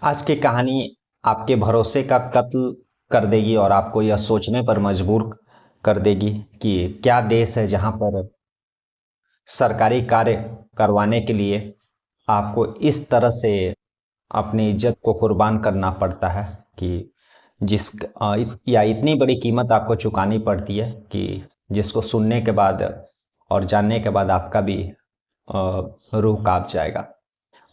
आज की कहानी आपके भरोसे का कत्ल कर देगी और आपको यह सोचने पर मजबूर कर देगी कि क्या देश है जहां पर सरकारी कार्य करवाने के लिए आपको इस तरह से अपनी इज्जत को कुर्बान करना पड़ता है कि या इतनी बड़ी कीमत आपको चुकानी पड़ती है कि जिसको सुनने के बाद और जानने के बाद आपका भी रूह कांप जाएगा।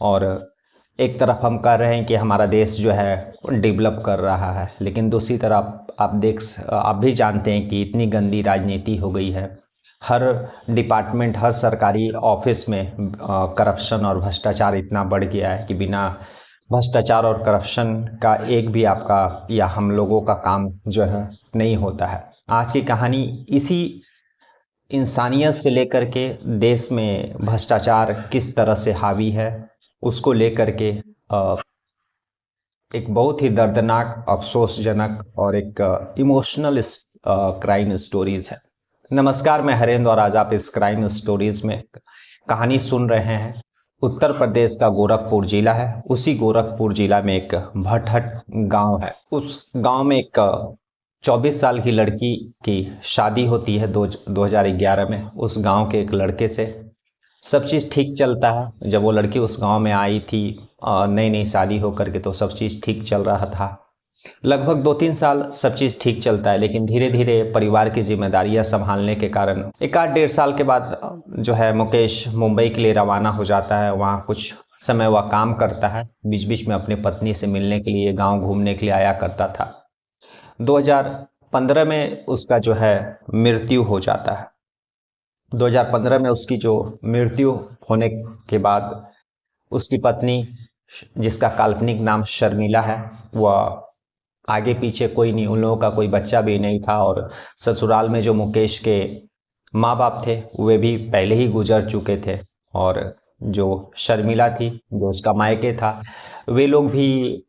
और एक तरफ हम कह रहे हैं कि हमारा देश जो है डेवलप कर रहा है, लेकिन दूसरी तरफ आप भी जानते हैं कि इतनी गंदी राजनीति हो गई है। हर डिपार्टमेंट, हर सरकारी ऑफिस में करप्शन और भ्रष्टाचार इतना बढ़ गया है कि बिना भ्रष्टाचार और करप्शन का एक भी आपका या हम लोगों का काम जो है नहीं होता है। आज की कहानी इसी इंसानियत से लेकर के देश में भ्रष्टाचार किस तरह से हावी है उसको लेकर के अ, एक बहुत ही दर्दनाक, अफसोसजनक और एक इमोशनल क्राइम स्टोरीज है। नमस्कार, मैं हरेंद्र और आज आप इस क्राइम स्टोरीज में कहानी सुन रहे हैं। उत्तर प्रदेश का गोरखपुर जिला है। उसी गोरखपुर जिला में एक भटहट गांव है। उस गांव में एक 24 साल की लड़की की शादी होती है 2011 में उस गांव के एक लड़के से। सब चीज़ ठीक चलता है। जब वो लड़की उस गांव में आई थी नई नई शादी होकर के, तो सब चीज़ ठीक चल रहा था। लगभग 2-3 साल सब चीज़ ठीक चलता है, लेकिन धीरे धीरे परिवार की जिम्मेदारियां संभालने के कारण एक आध 1.5 साल के बाद जो है मुकेश मुंबई के लिए रवाना हो जाता है। वहाँ कुछ समय वह काम करता है, बीच बीच में अपने पत्नी से मिलने के लिए, गाँव घूमने के लिए आया करता था। 2015 में उसका जो है मृत्यु हो जाता है। 2015 में उसकी जो मृत्यु होने के बाद उसकी पत्नी, जिसका काल्पनिक नाम शर्मिला है, वह आगे पीछे कोई नहीं, उन लोगों का कोई बच्चा भी नहीं था। और ससुराल में जो मुकेश के माँ बाप थे वे भी पहले ही गुजर चुके थे। और जो शर्मिला थी, जो उसका मायके था, वे लोग भी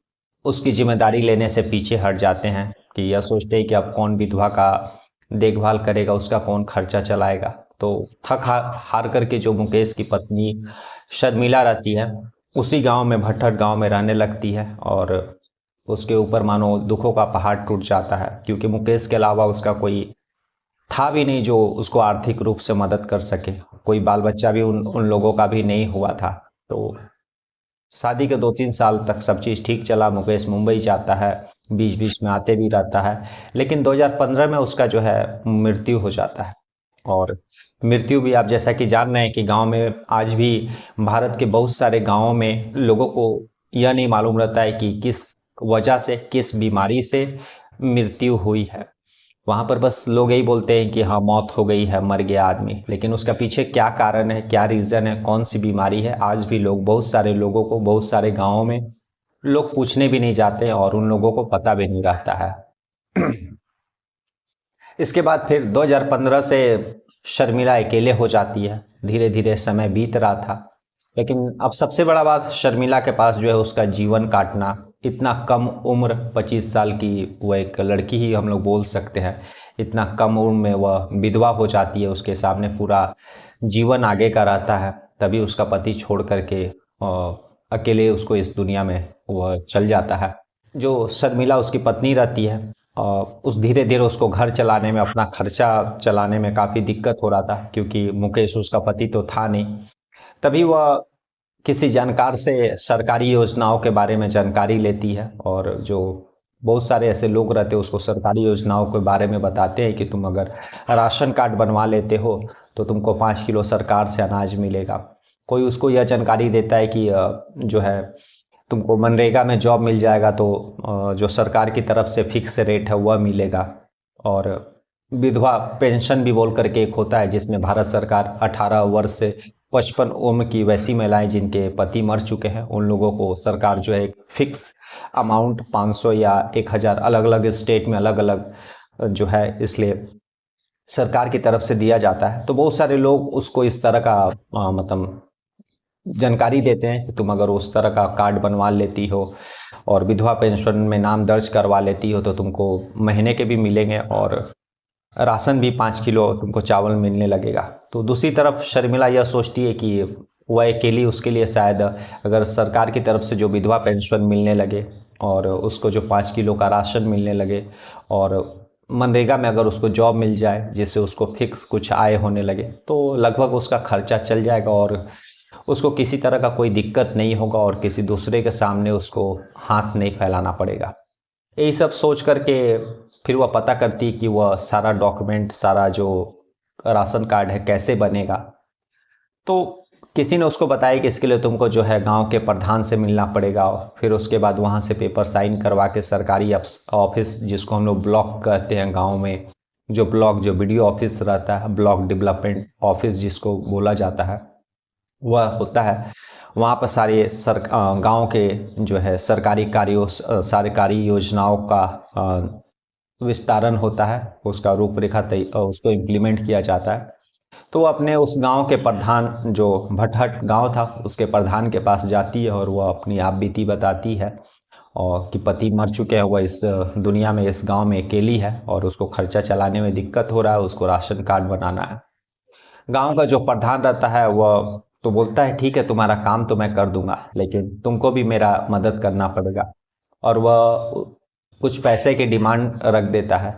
उसकी जिम्मेदारी लेने से पीछे हट जाते हैं कि यह सोचते हैं कि अब कौन विधवा का देखभाल करेगा, उसका कौन खर्चा चलाएगा। तो थक हार करके जो मुकेश की पत्नी शर्मिला रहती है उसी गांव में, भट्ठर गांव में रहने लगती है। और उसके ऊपर मानो दुखों का पहाड़ टूट जाता है, क्योंकि मुकेश के अलावा उसका कोई था भी नहीं जो उसको आर्थिक रूप से मदद कर सके। कोई बाल बच्चा भी उन लोगों का भी नहीं हुआ था। तो शादी के 2-3 साल तक सब चीज़ ठीक चला। मुकेश मुंबई जाता है, बीच बीच में आते भी रहता है, लेकिन 2015 में उसका जो है मृत्यु हो जाता है। और मृत्यु भी आप जैसा कि जान रहे हैं कि गांव में आज भी, भारत के बहुत सारे गांवों में लोगों को यह नहीं मालूम रहता है कि किस वजह से, किस बीमारी से मृत्यु हुई है। वहाँ पर बस लोग यही बोलते हैं कि हाँ मौत हो गई है, मर गया आदमी, लेकिन उसका पीछे क्या कारण है, क्या रीज़न है, कौन सी बीमारी है, आज भी लोग, बहुत सारे लोगों को, बहुत सारे गाँवों में लोग पूछने भी नहीं जाते और उन लोगों को पता भी नहीं रहता है। इसके बाद फिर 2015 से शर्मिला अकेले हो जाती है। धीरे धीरे समय बीत रहा था, लेकिन अब सबसे बड़ा बात, शर्मिला के पास जो है उसका जीवन काटना, इतना कम उम्र, 25 साल की वो एक लड़की ही हम लोग बोल सकते हैं, इतना कम उम्र में वह विधवा हो जाती है। उसके सामने पूरा जीवन आगे का रहता है। तभी उसका पति छोड़ करके अकेले उसको इस दुनिया में वह चल जाता है। जो शर्मिला उसकी पत्नी रहती है, उस धीरे धीरे उसको घर चलाने में, अपना खर्चा चलाने में काफ़ी दिक्कत हो रहा था, क्योंकि मुकेश उसका पति तो था नहीं। तभी वह किसी जानकार से सरकारी योजनाओं के बारे में जानकारी लेती है, और जो बहुत सारे ऐसे लोग रहते हैं उसको सरकारी योजनाओं के बारे में बताते हैं कि तुम अगर राशन कार्ड बनवा लेते हो तो तुमको 5 किलो सरकार से अनाज मिलेगा। कोई उसको यह जानकारी देता है कि जो है तुमको मनरेगा में जॉब मिल जाएगा, तो जो सरकार की तरफ से फिक्स रेट है वह मिलेगा। और विधवा पेंशन भी बोल करके एक होता है, जिसमें भारत सरकार 18 वर्ष से 55 उम्र की वैसी महिलाएं जिनके पति मर चुके हैं, उन लोगों को सरकार जो है एक फिक्स अमाउंट 500 या 1000, अलग अलग स्टेट में अलग अलग जो है, इसलिए सरकार की तरफ से दिया जाता है। तो बहुत सारे लोग उसको इस तरह का मतलब जानकारी देते हैं कि तुम अगर उस तरह का कार्ड बनवा लेती हो और विधवा पेंशन में नाम दर्ज करवा लेती हो तो तुमको महीने के भी मिलेंगे, और राशन भी 5 किलो तुमको चावल मिलने लगेगा। तो दूसरी तरफ शर्मिला यह सोचती है कि वह अकेली, उसके लिए शायद अगर सरकार की तरफ से जो विधवा पेंशन मिलने लगे और उसको जो 5 किलो का राशन मिलने लगे और मनरेगा में अगर उसको जॉब मिल जाए जिससे उसको फिक्स कुछ आय होने लगे तो लगभग उसका खर्चा चल जाएगा और उसको किसी तरह का कोई दिक्कत नहीं होगा और किसी दूसरे के सामने उसको हाथ नहीं फैलाना पड़ेगा। यही सब सोच करके फिर वह पता करती कि वह सारा डॉक्यूमेंट, सारा जो राशन कार्ड है कैसे बनेगा। तो किसी ने उसको बताया कि इसके लिए तुमको जो है गांव के प्रधान से मिलना पड़ेगा, फिर उसके बाद वहां से पेपर साइन करवा के सरकारी ऑफिस, जिसको हम लोग ब्लॉक कहते हैं गांव में, जो ब्लॉक जो बीडीओ ऑफिस रहता है, ब्लॉक डेवलपमेंट ऑफिस जिसको बोला जाता है, वह होता है। वहाँ पर सारे गांव के जो है सरकारी कार्यों, सरकारी योजनाओं का विस्तारण होता है, उसका रूपरेखा तय उसको इम्प्लीमेंट किया जाता है। तो अपने उस गांव के प्रधान, जो भटहट गांव था, उसके प्रधान के पास जाती है और वह अपनी आप बीती बताती है और कि पति मर चुके हैं, वह इस दुनिया में, इस गांव में अकेली है और उसको खर्चा चलाने में दिक्कत हो रहा है, उसको राशन कार्ड बनाना है। गांव का जो प्रधान रहता है वह तो बोलता है ठीक है, तुम्हारा काम तो मैं कर दूंगा, लेकिन तुमको भी मेरा मदद करना पड़ेगा। और वह कुछ पैसे की डिमांड रख देता है।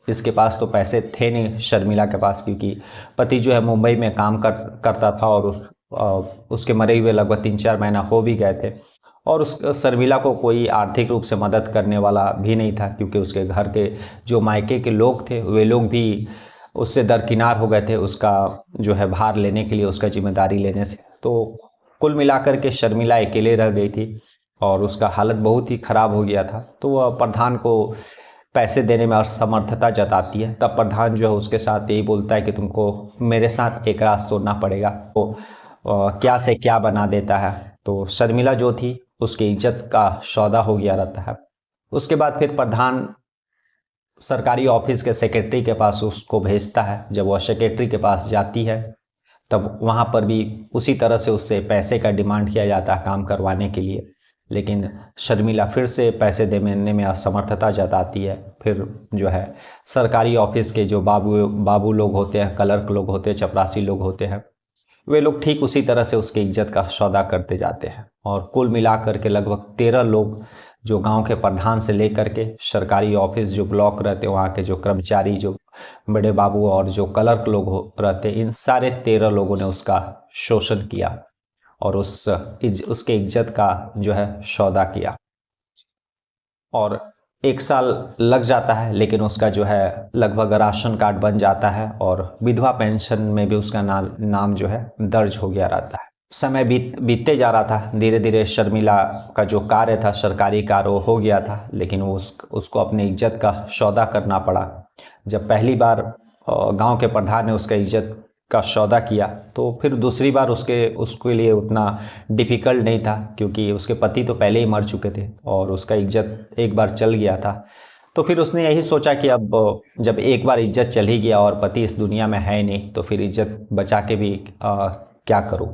इसके पास तो पैसे थे नहीं शर्मिला के पास, क्योंकि पति जो है मुंबई में काम करता था और उसके मरे हुए लगभग 3-4 महीना हो भी गए थे और उस शर्मिला को कोई आर्थिक रूप से मदद करने वाला भी नहीं था, क्योंकि उसके घर के जो मायके के लोग थे वे लोग भी उससे दरकिनार हो गए थे उसका जो है भार लेने के लिए, उसका जिम्मेदारी लेने से। तो कुल मिलाकर के शर्मिला अकेले रह गई थी और उसका हालत बहुत ही खराब हो गया था। तो वह प्रधान को पैसे देने में असमर्थता जताती है। तब प्रधान जो है उसके साथ यही बोलता है कि तुमको मेरे साथ एक रात सोना पड़ेगा। तो क्या से क्या बना देता है। तो शर्मिला जो थी उसकी इज्जत का सौदा हो गया रहता है। उसके बाद फिर प्रधान सरकारी ऑफिस के सेक्रेटरी के पास उसको भेजता है। जब वह सेक्रेटरी के पास जाती है तब वहाँ पर भी उसी तरह से उससे पैसे का डिमांड किया जाता है काम करवाने के लिए, लेकिन शर्मिला फिर से पैसे देने में असमर्थता जताती है। फिर जो है सरकारी ऑफिस के जो बाबू लोग होते हैं, क्लर्क लोग होते हैं, चपरासी लोग होते हैं, वे लोग ठीक उसी तरह से उसकी इज्जत का सौदा करते जाते हैं और कुल मिलाकर के लगभग 13 लोग, जो गांव के प्रधान से लेकर के सरकारी ऑफिस जो ब्लॉक रहते हैं, वहाँ के जो कर्मचारी, जो बड़े बाबू और जो क्लर्क लोग रहते, इन सारे 13 लोगों ने उसका शोषण किया और उसके इज्जत का जो है सौदा किया। और 1 साल लग जाता है, लेकिन उसका जो है लगभग राशन कार्ड बन जाता है और विधवा पेंशन में भी उसका नाम जो है दर्ज हो गया रहता है। समय बीतते जा रहा था। धीरे धीरे शर्मिला का जो कार्य था, सरकारी कार्य, वो हो गया था, लेकिन वो उसको अपनी इज्जत का सौदा करना पड़ा। जब पहली बार गांव के प्रधान ने उसका इज्जत का सौदा किया तो फिर दूसरी बार उसके लिए उतना डिफ़िकल्ट नहीं था, क्योंकि उसके पति तो पहले ही मर चुके थे और उसका इज्जत एक बार चल गया था। तो फिर उसने यही सोचा कि अब जब एक बार इज्जत चल ही गया और पति इस दुनिया में है नहीं, तो फिर इज्जत बचा के भी क्या करूं।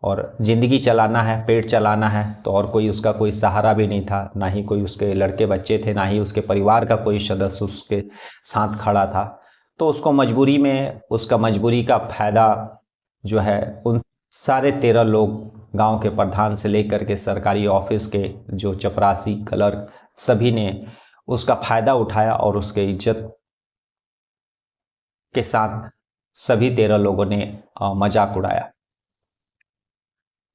और ज़िंदगी चलाना है, पेट चलाना है, तो और कोई उसका कोई सहारा भी नहीं था, ना ही कोई उसके लड़के बच्चे थे, ना ही उसके परिवार का कोई सदस्य उसके साथ खड़ा था। तो उसको मजबूरी में, उसका मजबूरी का फायदा जो है उन सारे 13 लोग, गांव के प्रधान से लेकर के सरकारी ऑफिस के जो चपरासी, क्लर्क, सभी ने उसका फायदा उठाया और उसके इज्जत के साथ सभी 13 लोगों ने मजाक उड़ाया।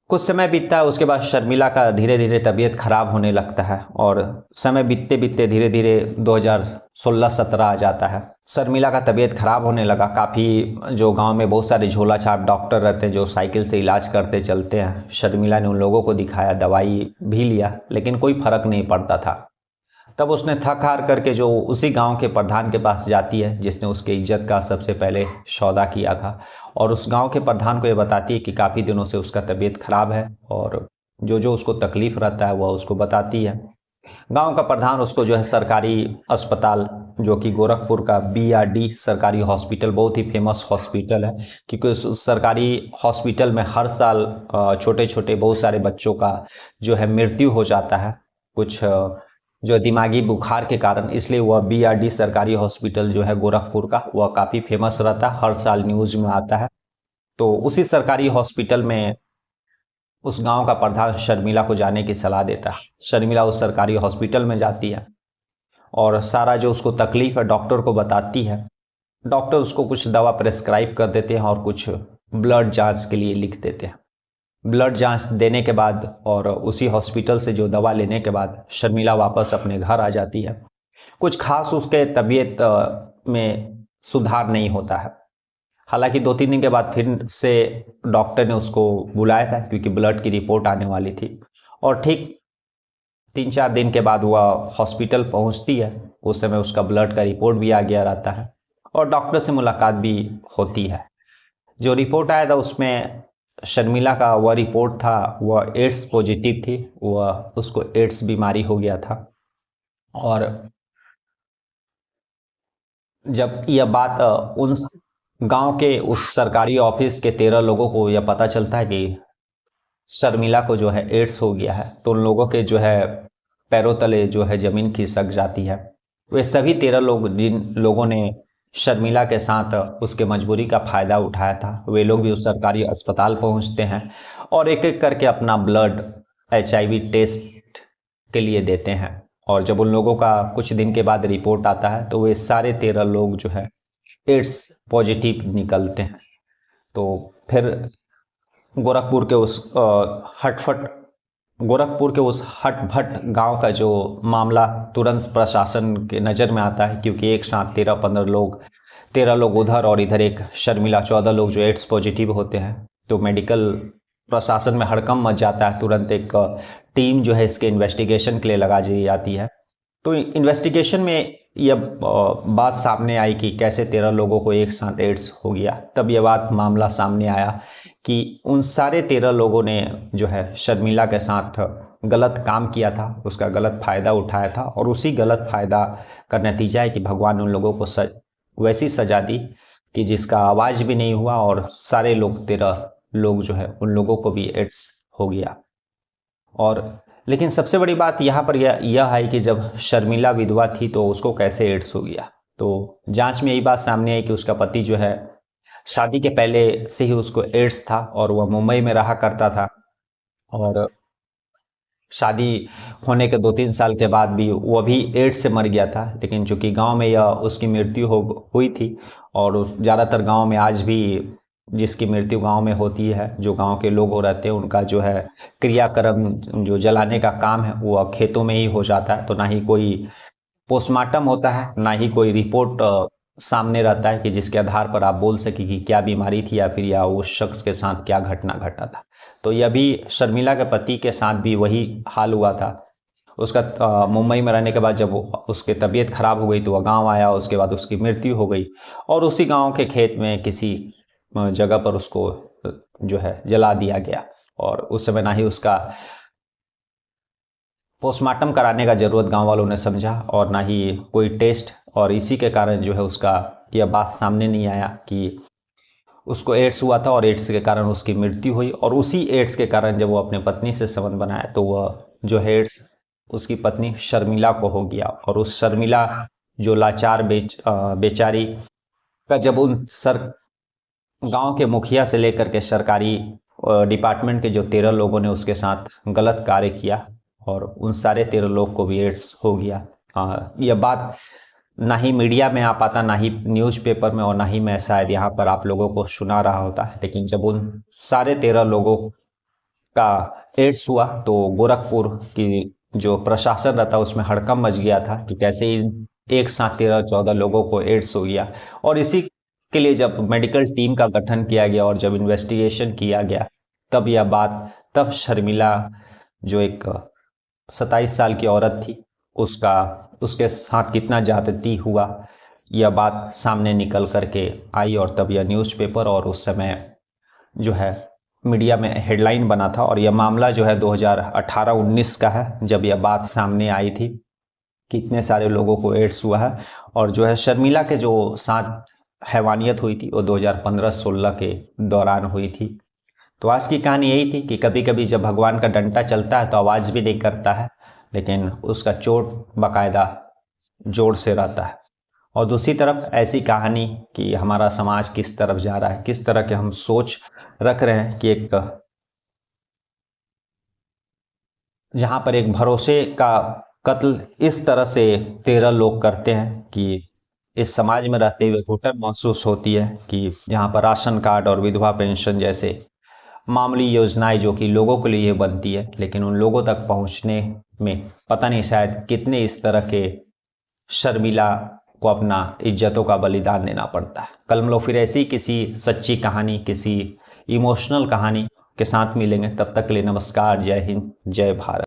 कुछ समय बीतता है, उसके बाद शर्मिला का धीरे धीरे तबीयत खराब होने लगता है और समय बीतते बीतते धीरे धीरे 2016-17 आ जाता है। शर्मिला का तबीयत खराब होने लगा। काफ़ी जो गांव में बहुत सारे झोला छाप डॉक्टर रहते हैं जो साइकिल से इलाज करते चलते हैं। शर्मिला ने उन लोगों को दिखाया, दवाई भी लिया, लेकिन कोई फर्क नहीं पड़ता था। तब उसने थक हार करके जो उसी गांव के प्रधान के पास जाती है जिसने उसके इज्जत का सबसे पहले सौदा किया था, और उस गांव के प्रधान को ये बताती है कि काफ़ी दिनों से उसका तबीयत खराब है और जो जो उसको तकलीफ रहता है वह उसको बताती है। गांव का प्रधान उसको जो है सरकारी अस्पताल, जो कि गोरखपुर का BRD सरकारी हॉस्पिटल, बहुत ही फेमस हॉस्पिटल है, क्योंकि उस सरकारी हॉस्पिटल में हर साल छोटे छोटे बहुत सारे बच्चों का जो है मृत्यु हो जाता है, कुछ जो दिमागी बुखार के कारण। इसलिए वह BRD सरकारी हॉस्पिटल जो है गोरखपुर का, वह काफ़ी फेमस रहता है, हर साल न्यूज़ में आता है। तो उसी सरकारी हॉस्पिटल में उस गांव का प्रधान शर्मिला को जाने की सलाह देता है। शर्मिला उस सरकारी हॉस्पिटल में जाती है और सारा जो उसको तकलीफ है डॉक्टर को बताती है। डॉक्टर उसको कुछ दवा प्रेस्क्राइब कर देते हैं और कुछ ब्लड जांच के लिए लिख देते हैं। ब्लड जांच देने के बाद और उसी हॉस्पिटल से जो दवा लेने के बाद शर्मिला वापस अपने घर आ जाती है। कुछ खास उसके तबीयत में सुधार नहीं होता है। हालांकि 2-3 दिन के बाद फिर से डॉक्टर ने उसको बुलाया था क्योंकि ब्लड की रिपोर्ट आने वाली थी, और ठीक 3-4 दिन के बाद वह हॉस्पिटल पहुंचती है। उस समय उसका ब्लड का रिपोर्ट भी आ गया रहता है और डॉक्टर से मुलाकात भी होती है। जो रिपोर्ट आया था उसमें शर्मिला का वह रिपोर्ट था, वह एड्स पॉजिटिव थी, वह उसको एड्स बीमारी हो गया था। और जब यह बात उन गांव के उस सरकारी ऑफिस के 13 लोगों को यह पता चलता है कि शर्मिला को जो है एड्स हो गया है, तो उन लोगों के जो है पैरों तले जो है जमीन खिसक जाती है। वे सभी 13 लोग जिन लोगों ने शर्मिला के साथ उसके मजबूरी का फायदा उठाया था, वे लोग भी उस सरकारी अस्पताल पहुंचते हैं और एक एक करके अपना ब्लड HIV टेस्ट के लिए देते हैं। और जब उन लोगों का कुछ दिन के बाद रिपोर्ट आता है तो वे सारे 13 लोग जो है एड्स पॉजिटिव निकलते हैं। तो फिर गोरखपुर के उस गोरखपुर के उस हटभट गांव का जो मामला तुरंत प्रशासन के नज़र में आता है, क्योंकि एक साथ 13 लोग उधर और इधर एक शर्मिला, 14 लोग जो एड्स पॉजिटिव होते हैं। तो मेडिकल प्रशासन में हड़कंप मच जाता है। तुरंत एक टीम जो है इसके इन्वेस्टिगेशन के लिए लगा दी जाती है। तो इन्वेस्टिगेशन में यह बात सामने आई कि कैसे 13 लोगों को एक साथ एड्स हो गया। तब यह बात मामला सामने आया कि उन सारे 13 लोगों ने जो है शर्मिला के साथ गलत काम किया था, उसका गलत फ़ायदा उठाया था, और उसी गलत फ़ायदा का नतीजा है कि भगवान उन लोगों को वैसी सज़ा दी कि जिसका आवाज़ भी नहीं हुआ, और सारे लोग 13 लोग जो है उन लोगों को भी एड्स हो गया। और लेकिन सबसे बड़ी बात यहाँ पर यह है कि जब शर्मिला विधवा थी तो उसको कैसे एड्स हो गया। तो जांच में यही बात सामने आई कि उसका पति जो है शादी के पहले से ही उसको एड्स था और वह मुंबई में रहा करता था, और शादी होने के 2-3 साल के बाद भी वह भी एड्स से मर गया था। लेकिन चूंकि गांव में यह उसकी मृत्यु हुई थी, और ज़्यादातर गांव में आज भी जिसकी मृत्यु गांव में होती है, जो गांव के लोग हो रहते हैं, उनका जो है क्रियाक्रम जो जलाने का काम है वो खेतों में ही हो जाता है। तो ना ही कोई पोस्टमार्टम होता है, ना ही कोई रिपोर्ट सामने रहता है कि जिसके आधार पर आप बोल सके कि क्या बीमारी थी या फिर या उस शख्स के साथ क्या घटना घटा था। तो यह भी शर्मिला के पति के साथ भी वही हाल हुआ था। उसका मुंबई में रहने के बाद जब उसकी तबीयत खराब हो गई तो वह गांव आया, उसके बाद उसकी मृत्यु हो गई, और उसी गांव के खेत में किसी जगह पर उसको जो है जला दिया गया। और उस समय ना ही उसका पोस्टमार्टम कराने का ज़रूरत गांव वालों ने समझा और ना ही कोई टेस्ट, और इसी के कारण जो है उसका यह बात सामने नहीं आया कि उसको एड्स हुआ था और एड्स के कारण उसकी मृत्यु हुई। और उसी एड्स के कारण जब वो अपने पत्नी से संबंध बनाया तो वह जो है एड्स उसकी पत्नी शर्मिला को हो गया। और उस शर्मिला जो लाचार बेचारी का जब उन गांव के मुखिया से लेकर के सरकारी डिपार्टमेंट के जो 13 लोगों ने उसके साथ गलत कार्य किया, और उन सारे 13 लोग को भी एड्स हो गया। यह बात ना ही मीडिया में आ पाता, ना ही न्यूज़पेपर में, और ना ही मैं शायद यहाँ पर आप लोगों को सुना रहा होता है। लेकिन जब उन सारे 13 लोगों का एड्स हुआ तो गोरखपुर की जो प्रशासन रहता उसमें हड़कंप मच गया था कि कैसे एक साथ 13-14 लोगों को एड्स हो गया। और इसी के लिए जब मेडिकल टीम का गठन किया गया और जब इन्वेस्टिगेशन किया गया, तब शर्मिला जो एक 27 साल की औरत थी, उसके साथ कितना ज्यादती हुआ यह बात सामने निकल करके आई। और तब यह न्यूज़पेपर और उस समय जो है मीडिया में हेडलाइन बना था। और यह मामला जो है 2018-19 का है, जब यह बात सामने आई थी कि इतने सारे लोगों को एड्स हुआ है। और जो है शर्मिला के जो साथ हैवानियत हुई थी वो 2015-16 के दौरान हुई थी। तो आज की कहानी यही थी कि कभी कभी जब भगवान का डंडा चलता है तो आवाज़ भी नहीं करता है, लेकिन उसका चोट बाकायदा जोर से रहता है। और दूसरी तरफ ऐसी कहानी कि हमारा समाज किस तरफ जा रहा है, किस तरह के हम सोच रख रहे हैं कि एक जहां पर एक भरोसे का कत्ल इस तरह से 13 लोग करते हैं कि इस समाज में रहते हुए घुटन महसूस होती है कि जहां पर राशन कार्ड और विधवा पेंशन जैसे मामूली योजनाएं जो कि लोगों के लिए बनती है, लेकिन उन लोगों तक पहुंचने में पता नहीं शायद कितने इस तरह के शर्मिला को अपना इज्जतों का बलिदान देना पड़ता है। कल हम लोग फिर ऐसी किसी सच्ची कहानी, किसी इमोशनल कहानी के साथ मिलेंगे। तब तक के लिए नमस्कार, जय हिंद, जय भारत।